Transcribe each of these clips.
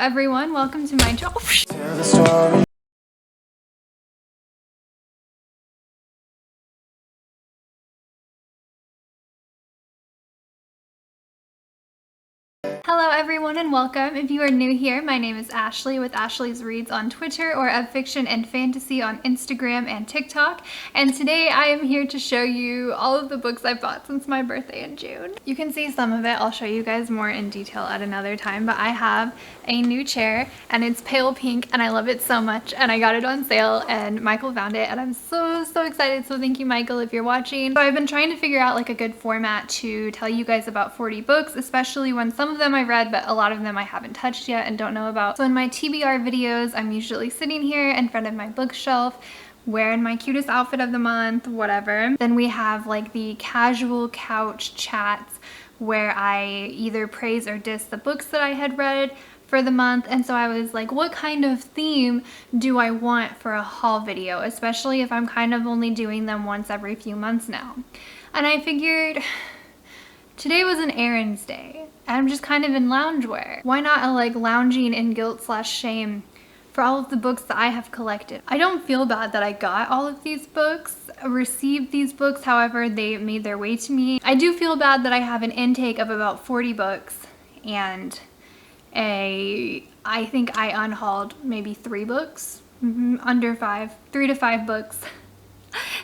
everyone, welcome to my channel. Hello everyone and welcome. If you are new here, my name is Ashley with Ashley's Reads on Twitter or of Fiction and Fantasy on Instagram and TikTok. And today I am here to show you all of the books I've bought since my birthday in June. You can see some of it. I'll show you guys more in detail at another time, but I have a new chair and it's pale pink and I love it so much, and I got it on sale and Michael found it and I'm so excited. So thank you, Michael, if you're watching. So I've been trying to figure out like a good format to tell you guys about 40 books, especially when some of them I read, but a lot of them I haven't touched yet and don't know about. So in my TBR videos, I'm usually sitting here in front of my bookshelf wearing my cutest outfit of the month, whatever. Then we have like the casual couch chats where I either praise or diss the books that I had read for the month. And so I was like, what kind of theme do I want for a haul video, especially if I'm kind of only doing them once every few months now. And I figured today was an errands day and I'm just kind of in loungewear. Why not a like lounging in guilt/shame for all of the books that I have collected? I don't feel bad that I got all of these books, received these books, however they made their way to me. I do feel bad that I have an intake of about 40 books and I think I unhauled maybe 3 books, under 5, 3 to 5 books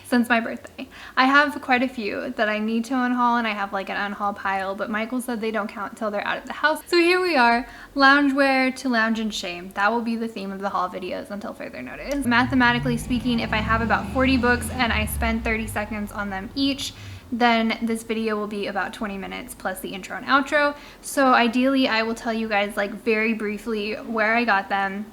since my birthday. I have quite a few that I need to unhaul and I have like an unhaul pile, but Michael said they don't count until they're out of the house. So here we are, loungewear to lounge in shame. That will be the theme of the haul videos until further notice. Mathematically speaking, if I have about 40 books and I spend 30 seconds on them each, then this video will be about 20 minutes plus the intro and outro. So ideally I will tell you guys like very briefly where I got them,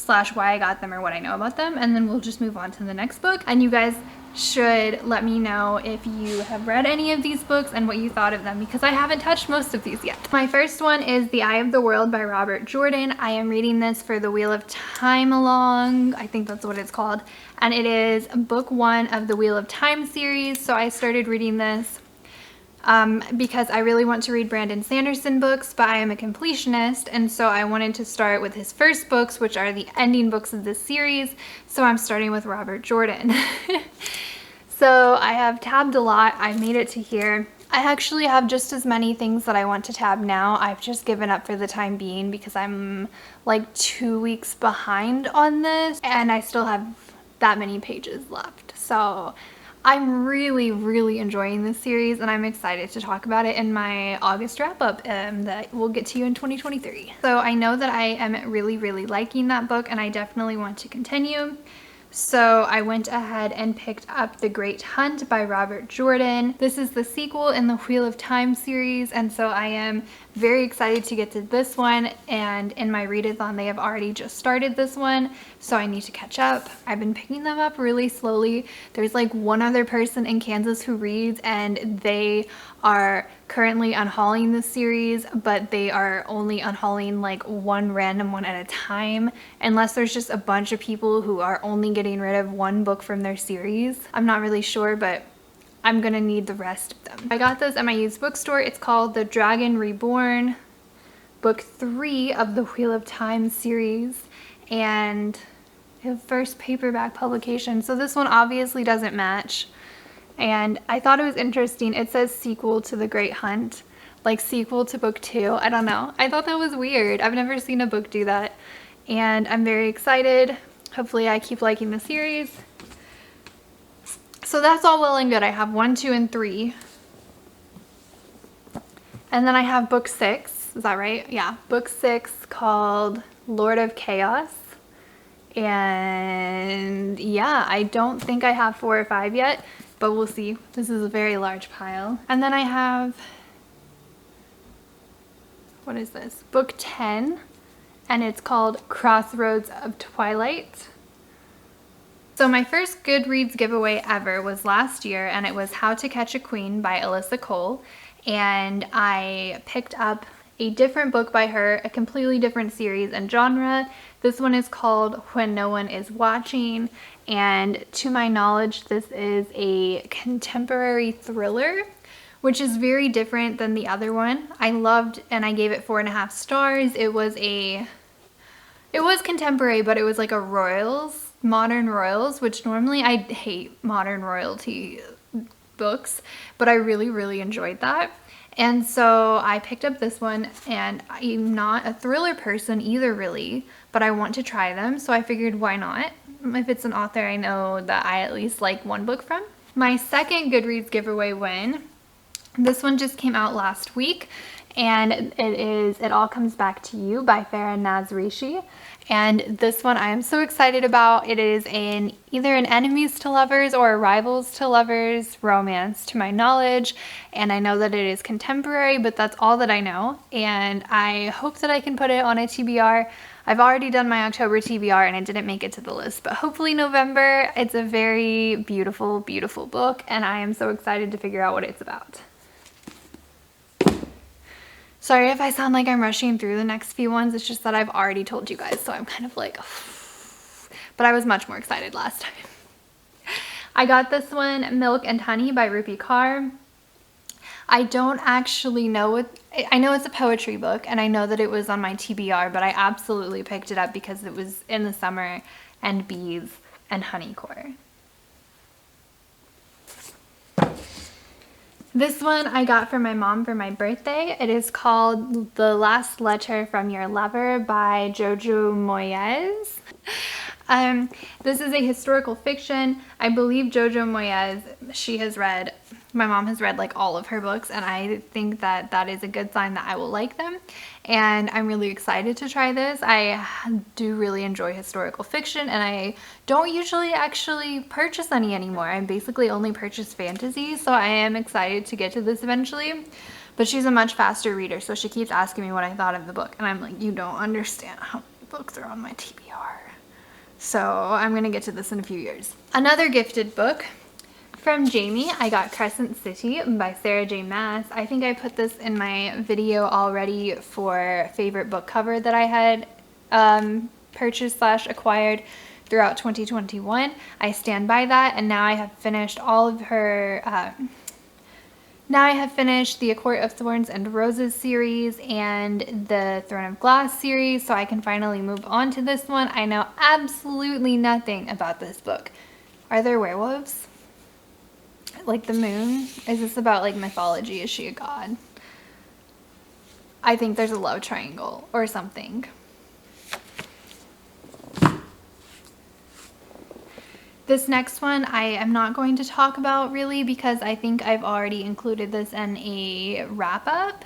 / why I got them or what I know about them, and then we'll just move on to the next book. And you guys should let me know if you have read any of these books and what you thought of them, because I haven't touched most of these yet. My first one is The Eye of the World by Robert Jordan. I am reading this for the Wheel of Time along, I think that's what it's called, and it is book 1 of the Wheel of Time series. So I started reading this because I really want to read Brandon Sanderson books, but I am a completionist, and so I wanted to start with his first books, which are the ending books of this series. So I'm starting with Robert Jordan. So I have tabbed a lot. I made it to here. I actually have just as many things that I want to tab now. I've just given up for the time being because I'm like 2 weeks behind on this and I still have that many pages left. So I'm really enjoying this series and I'm excited to talk about it in my August wrap-up that we'll get to you in 2023. So I know that I am really liking that book and I definitely want to continue. So I went ahead and picked up The Great Hunt by Robert Jordan. This is the sequel in the Wheel of Time series, and so I am very excited to get to this one, and in my readathon they have already just started this one, so I need to catch up. I've been picking them up really slowly. There's like one other person in Kansas who reads and they are currently unhauling this series, but they are only unhauling like one random one at a time, unless there's just a bunch of people who are only getting rid of one book from their series. I'm not really sure, but I'm gonna need the rest of them. I got this at my used bookstore. It's called The Dragon Reborn, book 3 of the Wheel of Time series, and the first paperback publication. So this one obviously doesn't match. And I thought it was interesting. It says sequel to The Great Hunt, like sequel to book 2. I don't know. I thought that was weird. I've never seen a book do that. And I'm very excited. Hopefully I keep liking the series. So that's all well and good. I have 1, 2, and 3. And then I have book 6. Is that right? Yeah. Book 6 called Lord of Chaos. And yeah, I don't think I have 4 or 5 yet, but we'll see. This is a very large pile. And then I have, what is this? Book 10, and it's called Crossroads of Twilight. So my first Goodreads giveaway ever was last year, and it was How to Catch a Queen by Alyssa Cole. And I picked up a different book by her, a completely different series and genre. This one is called When No One Is Watching, and to my knowledge this is a contemporary thriller, which is very different than the other one. I loved, and I gave it 4.5 stars. It was a It was contemporary, but it was like a royals, modern royals, which normally I hate modern royalty books, but I really enjoyed that. And so I picked up this one, and I'm not a thriller person either really, but I want to try them, so I figured why not? If it's an author I know that I at least like one book from. My second Goodreads giveaway win, this one just came out last week, and it is It All Comes Back to You by Farah and Nasrishi. And this one I am so excited about. It is either an enemies to lovers or a rivals to lovers romance to my knowledge. And I know that it is contemporary, but that's all that I know. And I hope that I can put it on a TBR. I've already done my October TBR and it didn't make it to the list, but hopefully November. It's a very beautiful, beautiful book, and I am so excited to figure out what it's about. Sorry if I sound like I'm rushing through the next few ones. It's just that I've already told you guys, so I'm kind of like, but I was much more excited last time. I got this one, Milk and Honey by Rupi Carr. I don't actually know what, I know it's a poetry book, and I know that it was on my TBR, but I absolutely picked it up because it was in the summer and bees and honey core. This one I got from my mom for my birthday. It is called The Last Letter from Your Lover by Jojo Moyes. This is a historical fiction. I believe Jojo Moyes, my mom has read like all of her books, and I think that that is a good sign that I will like them. And I'm really excited to try this. I do really enjoy historical fiction, and I don't usually actually purchase any anymore. I basically only purchase fantasy, so I am excited to get to this eventually. But she's a much faster reader, so she keeps asking me what I thought of the book, and I'm like, you don't understand how many books are on my TBR. So I'm gonna get to this in a few years. Another gifted book from Jamie, I got Crescent City by Sarah J. Maas. I think I put this in my video already for favorite book cover that I had purchased / acquired throughout 2021. I stand by that, and now I have finished all of her, now I have finished the A Court of Thorns and Roses series and the Throne of Glass series, so I can finally move on to this one. I know absolutely nothing about this book. Are there werewolves? Like the moon? Is this about like mythology? Is she a god? I think there's a love triangle or something. This next one I am not going to talk about really because I think I've already included this in a wrap-up.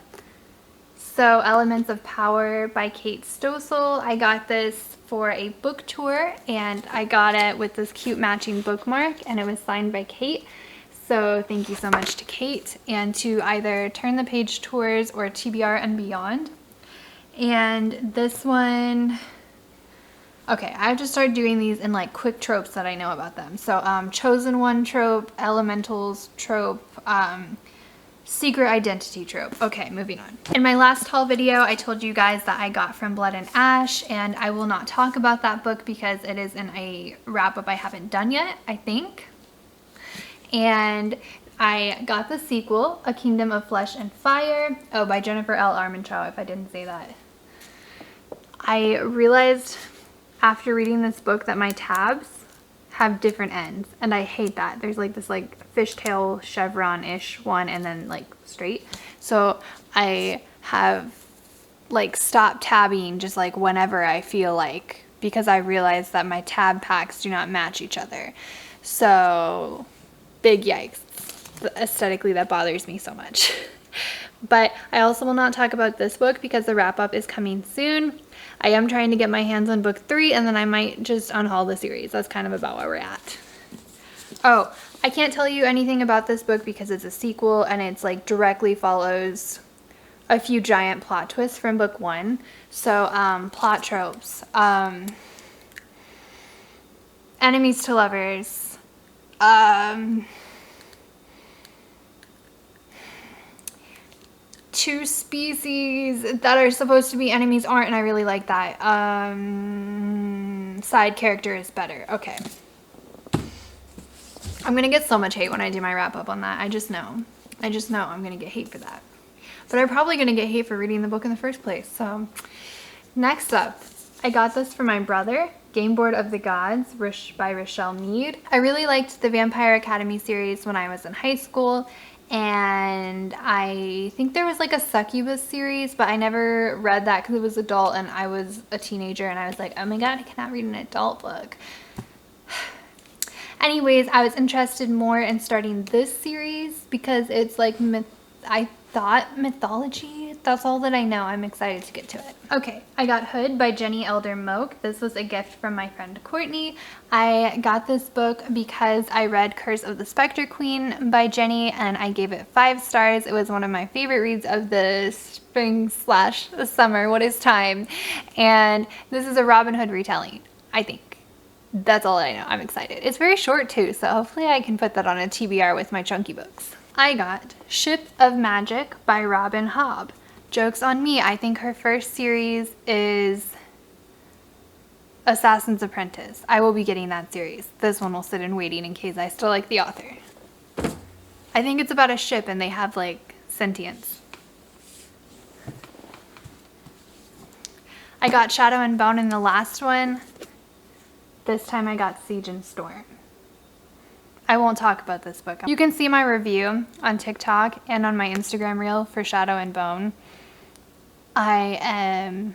So Elements of Power by Kate Stoessel. I got this for a book tour, and I got it with this cute matching bookmark, and it was signed by Kate. So thank you so much to Kate, and to either Turn the Page Tours or TBR and Beyond. And this one, okay, I have to start doing these in like quick tropes that I know about them. So Chosen One trope, Elementals trope, Secret Identity trope. Okay, moving on. In my last haul video, I told you guys that I got From Blood and Ash, and I will not talk about that book because it is in a wrap-up I haven't done yet, I think. And I got the sequel, A Kingdom of Flesh and Fire, by Jennifer L. Armentrout, if I didn't say that. I realized after reading this book that my tabs have different ends, and I hate that. There's like this like fishtail chevron-ish one and then like straight. So I have like stopped tabbing just like whenever I feel like, because I realized that my tab packs do not match each other. So big yikes. Aesthetically, that bothers me so much. But I also will not talk about this book because the wrap-up is coming soon. I am trying to get my hands on book 3, and then I might just unhaul the series. That's kind of about where we're at. Oh, I can't tell you anything about this book because it's a sequel, and it's like directly follows a few giant plot twists from book 1. So plot tropes, enemies to lovers, two species that are supposed to be enemies aren't, and I really like that. Side character is better. Okay. I'm gonna get so much hate when I do my wrap up on that. I just know I'm gonna get hate for that. But I'm probably gonna get hate for reading the book in the first place. So next up, I got this for my brother, Gameboard of the Gods by Richelle Mead. I really liked the Vampire Academy series when I was in high school, and I think there was like a Succubus series, but I never read that because it was adult and I was a teenager and I was like, oh my god, I cannot read an adult book. Anyways, I was interested more in starting this series because it's like I thought mythology. That's all that I know. I'm excited to get to it. Okay, I got Hood by Jenny Elder Moke. This was a gift from my friend Courtney. I got this book because I read Curse of the Spectre Queen by Jenny and I gave it 5 stars. It was one of my favorite reads of the spring/summer. What is time? And this is a Robin Hood retelling, I think. That's all I know. I'm excited. It's very short too, so hopefully I can put that on a TBR with my chunky books. I got Ship of Magic by Robin Hobb. Joke's on me. I think her first series is Assassin's Apprentice. I will be getting that series. This one will sit in waiting in case I still like the author. I think it's about a ship and they have like sentience. I got Shadow and Bone in the last one. This time I got Siege and Storm. I won't talk about this book. You can see my review on TikTok and on my Instagram reel for Shadow and Bone. I am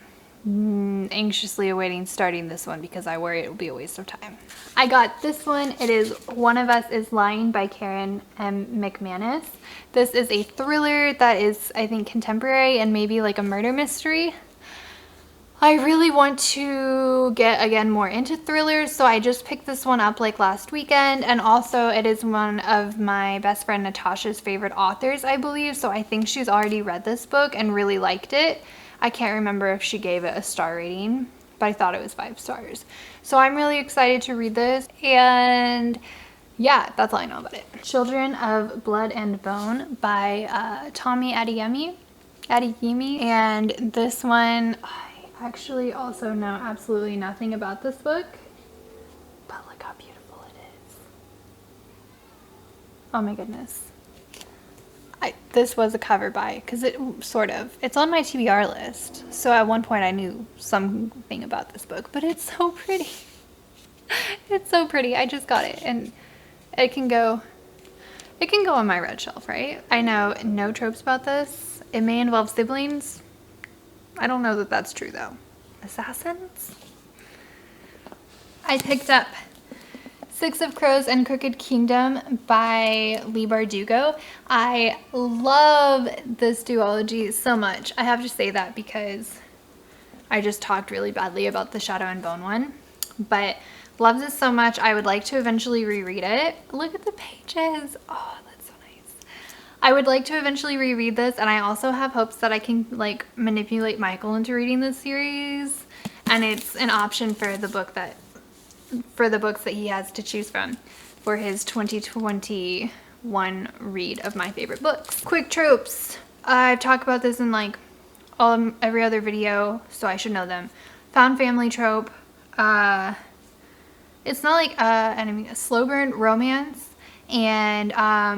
anxiously awaiting starting this one because I worry it will be a waste of time. I got this one. It is One of Us is Lying by Karen M. McManus. This is a thriller that is, I think, contemporary and maybe like a murder mystery. I really want to get, again, more into thrillers, so I just picked this one up like last weekend, and also it is one of my best friend Natasha's favorite authors, I believe, so I think she's already read this book and really liked it. I can't remember if she gave it a star rating, but I thought it was 5 stars. So I'm really excited to read this, and yeah, that's all I know about it. Children of Blood and Bone by Tommy Adeyemi, and this one, actually also know absolutely nothing about this book, but look how beautiful it is. Oh my goodness. This was a cover buy because it's on my TBR list, so at one point I knew something about this book, but it's so pretty. It's so pretty. I just got it and it can go on my red shelf, right? I know no tropes about this. It may involve siblings. I don't know that that's true though. Assassins? I picked up Six of Crows and Crooked Kingdom by Leigh Bardugo. I love this duology so much. I have to say that because I just talked really badly about the Shadow and Bone one, but love this so much. I would like to eventually reread it. Look at the pages. Oh, I would like to eventually reread this, and I also have hopes that I can like manipulate Michael into reading this series, and it's an option for the books that he has to choose from for his 2021 read of my favorite books. Quick tropes. I've talked about this in like every other video, so I should know them. Found family trope. It's not like a slow burn romance. And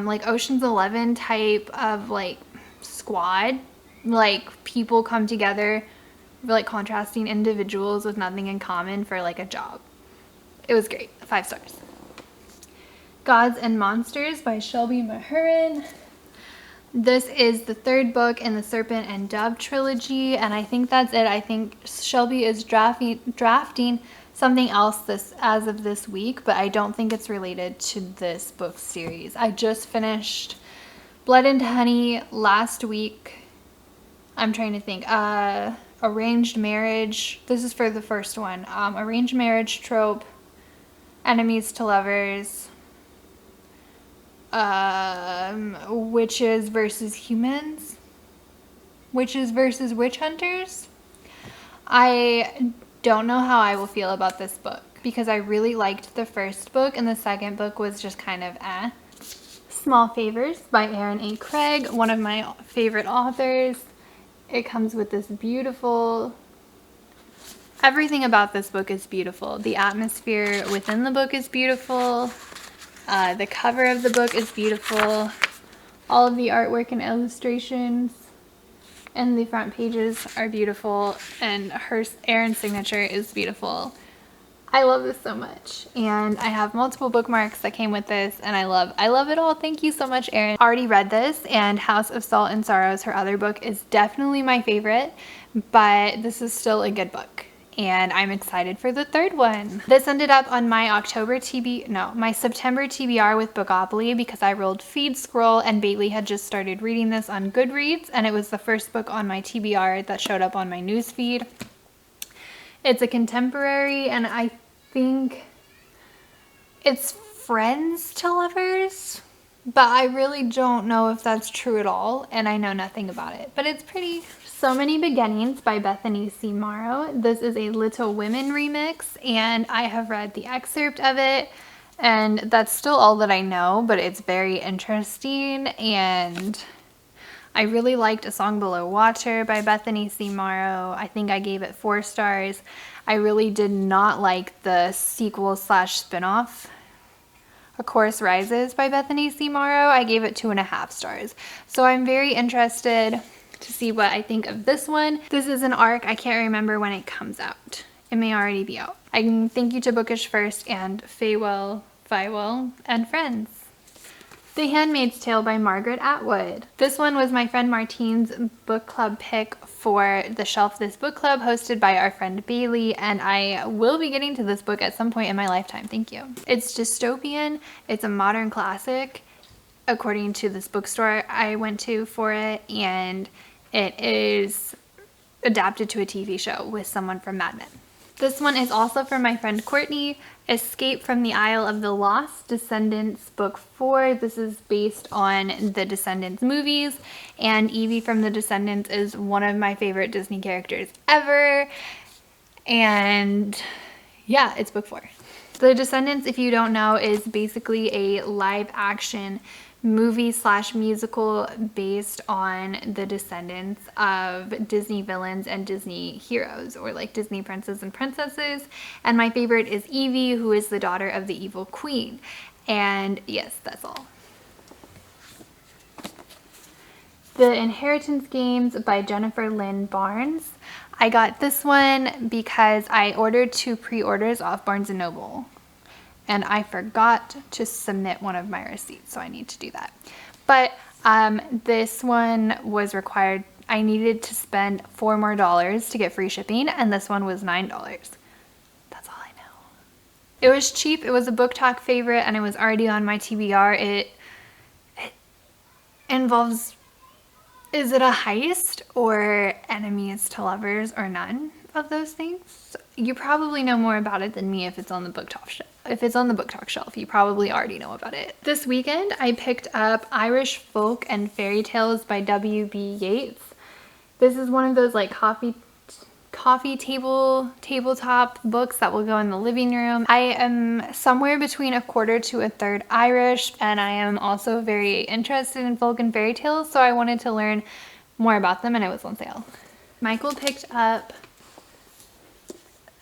like Ocean's 11 type of like squad, like people come together, like contrasting individuals with nothing in common for like a job. It was great. 5 stars. Gods and Monsters by Shelby Mahurin. This is the 3rd book in the Serpent and Dove trilogy, and I think that's it. I think Shelby is drafting something else as of this week, but I don't think it's related to this book series. I just finished Blood and Honey last week. I'm trying to think. Arranged marriage. This is for the first one. Arranged marriage trope. Enemies to lovers. Witches versus humans. Witches versus witch hunters. I don't know how I will feel about this book because I really liked the first book and the second book was just kind of eh. Small Favors by Aaron A. Craig, one of my favorite authors. It comes with this beautiful... Everything about this book is beautiful. The atmosphere within the book is beautiful. The cover of the book is beautiful. All of the artwork and illustrations And the front pages are beautiful, and Erin's signature is beautiful. I love this so much, and I have multiple bookmarks that came with this, and I love it all. Thank you so much, Erin. Already read this, and House of Salt and Sorrows, her other book, is definitely my favorite, but this is still a good book, and I'm excited for the third one. This ended up on my my September TBR with Bookopoly because I rolled Feed Scroll, and Bailey had just started reading this on Goodreads, and it was the first book on my TBR that showed up on my newsfeed. It's a contemporary, and I think it's friends to lovers, but I really don't know if that's true at all, and I know nothing about it, but it's pretty. So Many Beginnings by Bethany C. Morrow. This is a Little Women remix, and I have read the excerpt of it, and that's still all that I know, but it's very interesting, and I really liked A Song Below Water by Bethany C. Morrow. I think I gave it 4 stars. I really did not like the sequel / spinoff, A Chorus Rises by Bethany C. Morrow. I gave it 2.5 stars. So I'm very interested to see what I think of this one. This is an arc. I can't remember when it comes out. It may already be out. I can thank you to Bookish First and Faywell, and Friends. The Handmaid's Tale by Margaret Atwood. This one was my friend Martine's book club pick for the Shelf This Book Club hosted by our friend Bailey, and I will be getting to this book at some point in my lifetime. Thank you. It's dystopian. It's a modern classic according to this bookstore I went to for it, and it is adapted to a TV show with someone from Mad Men. This one is also from my friend Courtney. Escape from the Isle of the Lost, Descendants Book 4. This is based on the Descendants movies, and Evie from the Descendants is one of my favorite Disney characters ever, and yeah, it's book 4. The Descendants, if you don't know, is basically a live action movie / musical based on the descendants of Disney villains and Disney heroes, or like Disney princes and princesses. And my favorite is Evie, who is the daughter of the evil queen. And yes, that's all. The Inheritance Games by Jennifer Lynn Barnes. I got this one because I ordered 2 pre-orders off Barnes & Noble, and I forgot to submit one of my receipts, so I need to do that. But this one was required. I needed to spend $4 more to get free shipping, and this one was $9. That's all I know. It was cheap. It was a Book Talk favorite, and it was already on my TBR. It involves, is it a heist or enemies to lovers, or none of those things? You probably know more about it than me if it's on the Book Talk shelf. If it's on the Book Talk shelf, you probably already know about it. This weekend, I picked up Irish Folk and Fairy Tales by W.B. Yates. This is one of those like coffee tabletop books that will go in the living room. I am somewhere between 1/4 to 1/3 Irish, and I am also very interested in folk and fairy tales, so I wanted to learn more about them, and it was on sale. Michael picked up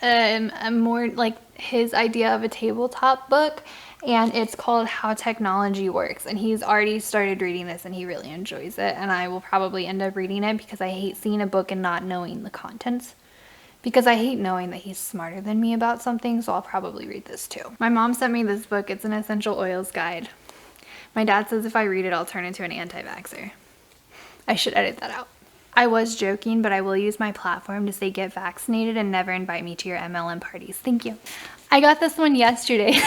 a more like his idea of a tabletop book, and it's called How Technology Works, and he's already started reading this and he really enjoys it, and I will probably end up reading it because I hate seeing a book and not knowing the contents, because I hate knowing that he's smarter than me about something, so I'll probably read this too. My mom sent me this book. It's an essential oils guide. My dad says if I read it I'll turn into an anti-vaxxer. I should edit that out. I was joking, but I will use my platform to say get vaccinated and never invite me to your MLM parties. Thank you. I got this one yesterday.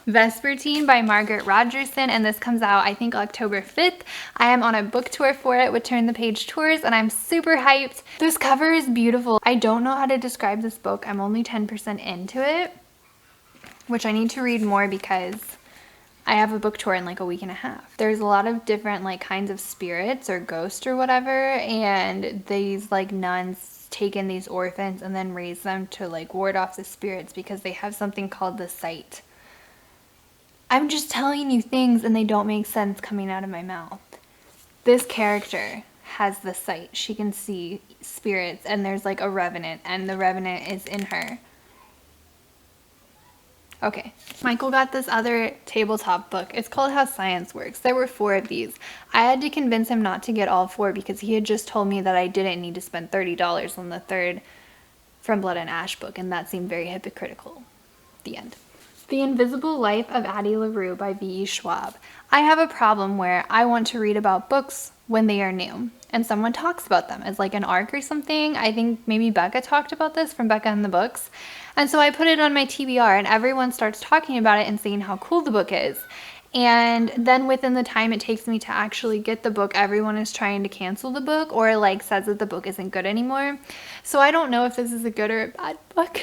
Vesper Teen by Margaret Rogerson, and this comes out I think October 5th. I am on a book tour for it with Turn the Page Tours, and I'm super hyped. This cover is beautiful. I don't know how to describe this book. I'm only 10% into it, which I need to read more because I have a book tour in like a week and a half. There's a lot of different like kinds of spirits or ghosts or whatever, and these like nuns take in these orphans and then raise them to like ward off the spirits because they have something called the sight. I'm just telling you things and they don't make sense coming out of my mouth. This character has the sight. She can see spirits, and there's like a revenant, and the revenant is in her. Okay, Michael got this other tabletop book. It's called How Science Works. There were 4 of these. I had to convince him not to get all 4 because he had just told me that I didn't need to spend $30 on the 3rd From Blood and Ash book, and that seemed very hypocritical. The end. The Invisible Life of Addie LaRue by V.E. Schwab. I have a problem where I want to read about books when they are new, and someone talks about them as like an arc or something. I think maybe Becca talked about this from Becca and the Books. And so I put it on my TBR, and everyone starts talking about it and saying how cool the book is. And then within the time it takes me to actually get the book, everyone is trying to cancel the book or like says that the book isn't good anymore. So I don't know if this is a good or a bad book.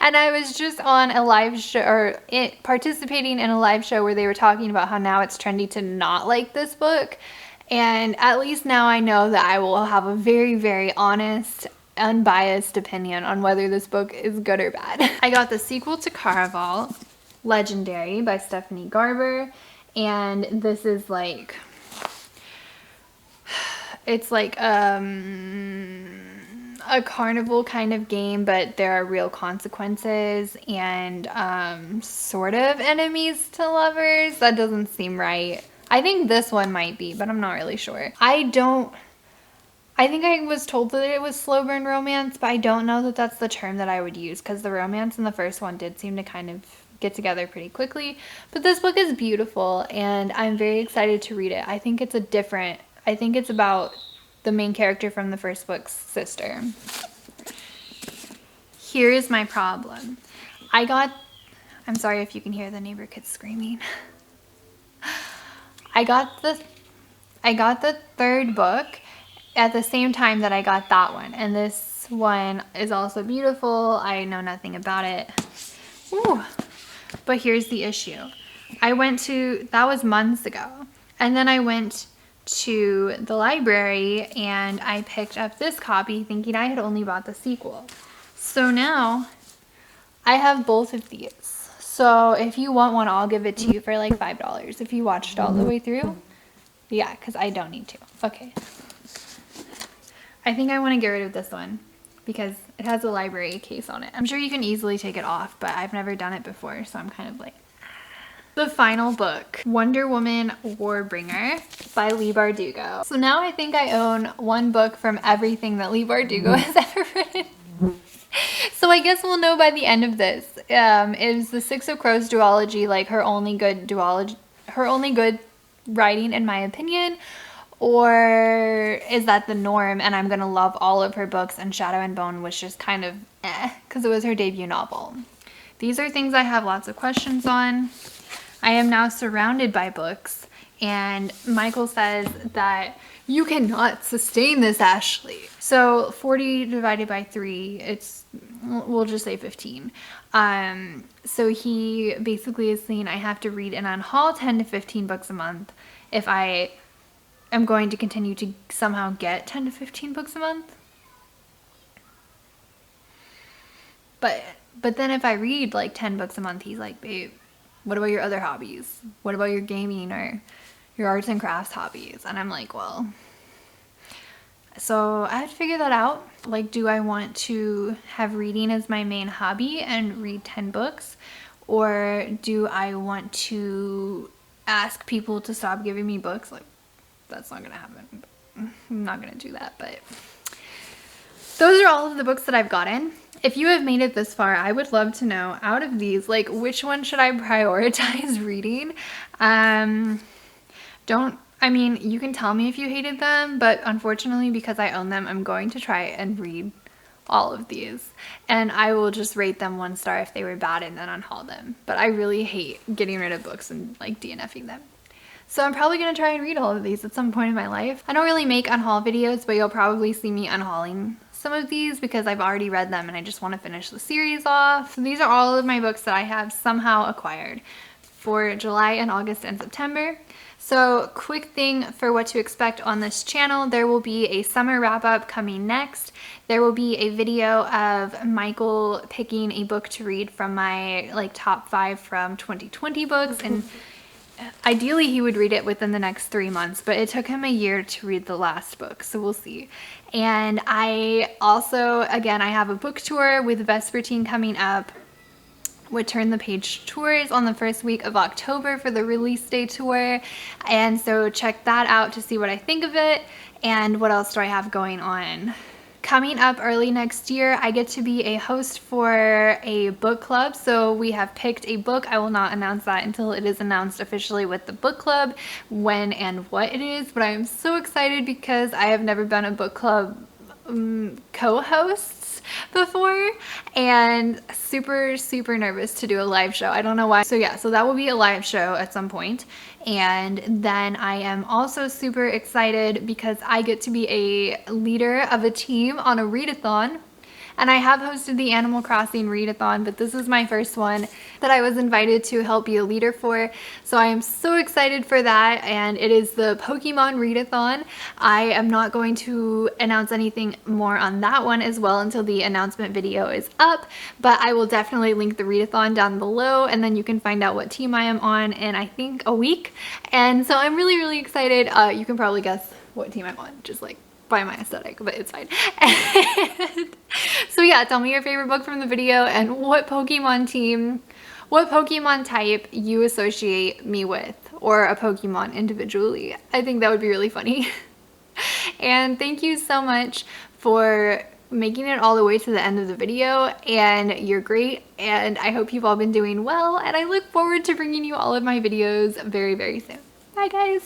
And I was just on a live show, or participating in a live show where they were talking about how now it's trendy to not like this book. And at least now I know that I will have a very, very honest, unbiased opinion on whether this book is good or bad. I got the sequel to Caraval, Legendary by Stephanie Garber. And this is like, it's like a carnival kind of game, but there are real consequences and sort of enemies to lovers. That doesn't seem right. I think this one might be, but I'm not really sure. I think I was told that it was slow burn romance, but I don't know that that's the term that I would use because the romance in the first one did seem to kind of get together pretty quickly. But this book is beautiful and I'm very excited to read it. I think it's about the main character from the first book's sister. Here is my problem. I'm sorry if you can hear the neighbor kids screaming. I got the 3rd book at the same time that I got that one. And this one is also beautiful. I know nothing about it. Ooh. But here's the issue. That was months ago. And then I went to the library and I picked up this copy thinking I had only bought the sequel. So now I have both of these. So if you want one, I'll give it to you for like $5 if you watched all the way through. Yeah, because I don't need to. Okay. I think I want to get rid of this one because it has a library case on it. I'm sure you can easily take it off, but I've never done it before, so I'm kind of like... The final book, Wonder Woman Warbringer by Leigh Bardugo. So now I think I own one book from everything that Leigh Bardugo has ever written. So I guess we'll know by the end of this. Is the Six of Crows duology like her only good writing in my opinion? Or is that the norm and I'm gonna love all of her books and Shadow and Bone was just kind of because it was her debut novel. These are things I have lots of questions on. I am now surrounded by books and Michael says that you cannot sustain this, Ashley. So 40 divided by 3, we'll just say 15. So he basically is saying I have to read and unhaul 10 to 15 books a month if I am going to continue to somehow get 10 to 15 books a month. But then if I read like 10 books a month, he's like, babe, what about your other hobbies? What about your gaming or your arts and crafts hobbies? And I'm like, well, so I have to figure that out. Like, do I want to have reading as my main hobby and read 10 books? Or do I want to ask people to stop giving me books? Like, that's not gonna happen. I'm not gonna do that, but those are all of the books that I've gotten. If you have made it this far, I would love to know, out of these, like, which one should I prioritize reading? I mean, you can tell me if you hated them, but unfortunately, because I own them, I'm going to try and read all of these. And I will just rate them 1 star if they were bad and then unhaul them. But I really hate getting rid of books and, like, DNFing them. So I'm probably going to try and read all of these at some point in my life. I don't really make unhaul videos, but you'll probably see me unhauling some of these because I've already read them and I just want to finish the series off. So these are all of my books that I have somehow acquired for July and August and September. So quick thing for what to expect on this channel, there will be a summer wrap up coming next. There will be a video of Michael picking a book to read from my like top 5 from 2020 books, and ideally he would read it within the next 3 months, but it took him a year to read the last book, so we'll see. And I also, again, I have a book tour with Vesper Teen coming up with Turn the Page tours on the first week of October for the release day tour. And so check that out to see what I think of it. And what else do I have going on? Coming up early next year, I get to be a host for a book club. So we have picked a book. I will not announce that until it is announced officially with the book club, when and what it is. But I am so excited because I have never been a book club co-host before, and super nervous to do a live show. I don't know why. So yeah, so that will be a live show at some point. And then I am also super excited because I get to be a leader of a team on a readathon. And I have hosted the Animal Crossing readathon, but this is my first one that I was invited to help be a leader for. So I am so excited for that, and it is the Pokemon readathon. I am not going to announce anything more on that one as well until the announcement video is up, but I will definitely link the readathon down below, and then you can find out what team I am on in, I think, a week. And so I'm really excited. You can probably guess what team I'm on, just like by my aesthetic, but it's fine. And so yeah, tell me your favorite book from the video and what Pokemon team, what Pokemon type you associate me with, or a Pokemon individually. I think that would be really funny. And thank you so much for making it all the way to the end of the video, and you're great, and I hope you've all been doing well, and I look forward to bringing you all of my videos very soon. Bye guys!